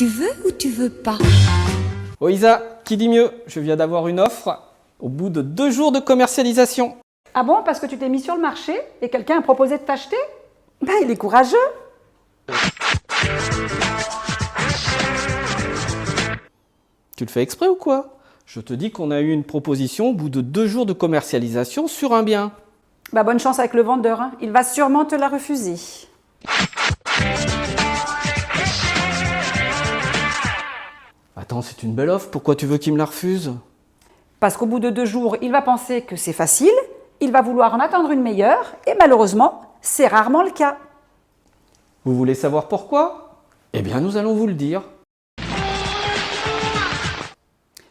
Tu veux ou tu veux pas? Oh Isa, qui dit mieux? Je viens d'avoir une offre au bout de 2 jours de commercialisation. Ah bon, parce que tu t'es mis sur le marché et quelqu'un a proposé de t'acheter? Ben, il est courageux. Tu le fais exprès ou quoi? Je te dis qu'on a eu une proposition au bout de 2 jours de commercialisation sur un bien. Bah, bonne chance avec le vendeur, hein. Il va sûrement te la refuser. Attends, c'est une belle offre, pourquoi tu veux qu'il me la refuse? Parce qu'au bout de 2 jours, il va penser que c'est facile, il va vouloir en attendre une meilleure, et malheureusement, c'est rarement le cas. Vous voulez savoir pourquoi? Eh bien, nous allons vous le dire.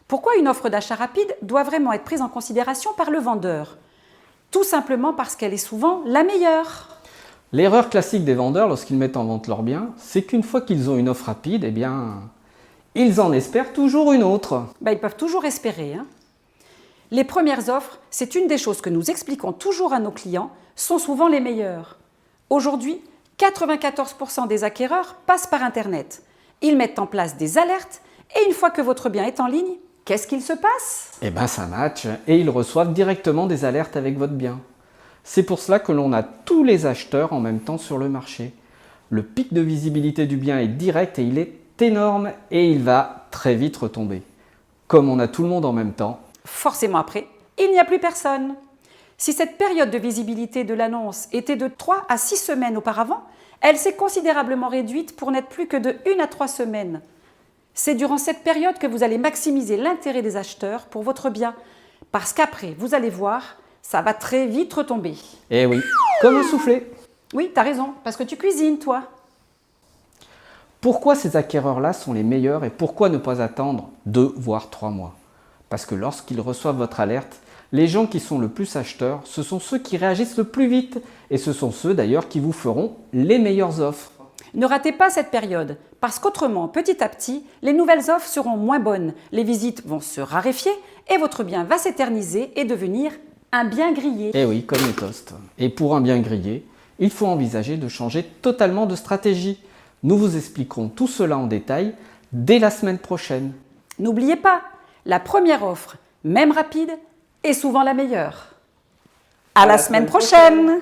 Pourquoi une offre d'achat rapide doit vraiment être prise en considération par le vendeur? Tout simplement parce qu'elle est souvent la meilleure. L'erreur classique des vendeurs lorsqu'ils mettent en vente leurs biens, c'est qu'une fois qu'ils ont une offre rapide, eh bien, ils en espèrent toujours une autre. Ils peuvent toujours espérer, hein. Les premières offres, c'est une des choses que nous expliquons toujours à nos clients, sont souvent les meilleures. Aujourd'hui, 94% des acquéreurs passent par Internet. Ils mettent en place des alertes et une fois que votre bien est en ligne, qu'est-ce qu'il se passe? Eh bien, ça match et ils reçoivent directement des alertes avec votre bien. C'est pour cela que l'on a tous les acheteurs en même temps sur le marché. Le pic de visibilité du bien est direct et il est énorme et il va très vite retomber. Comme on a tout le monde en même temps, forcément après, il n'y a plus personne. Si cette période de visibilité de l'annonce était de 3 à 6 semaines auparavant, elle s'est considérablement réduite pour n'être plus que de 1 à 3 semaines. C'est durant cette période que vous allez maximiser l'intérêt des acheteurs pour votre bien, parce qu'après, vous allez voir, ça va très vite retomber. Eh oui, comme un soufflé. Oui, t'as raison, parce que tu cuisines, toi. Pourquoi ces acquéreurs-là sont les meilleurs et pourquoi ne pas attendre 2 voire 3 mois? Parce que lorsqu'ils reçoivent votre alerte, les gens qui sont le plus acheteurs, ce sont ceux qui réagissent le plus vite et ce sont ceux d'ailleurs qui vous feront les meilleures offres. Ne ratez pas cette période, parce qu'autrement, petit à petit, les nouvelles offres seront moins bonnes, les visites vont se raréfier et votre bien va s'éterniser et devenir un bien grillé. Eh oui, comme les toasts. Et pour un bien grillé, il faut envisager de changer totalement de stratégie. Nous vous expliquerons tout cela en détail dès la semaine prochaine. N'oubliez pas, la première offre, même rapide, est souvent la meilleure. À la semaine prochaine.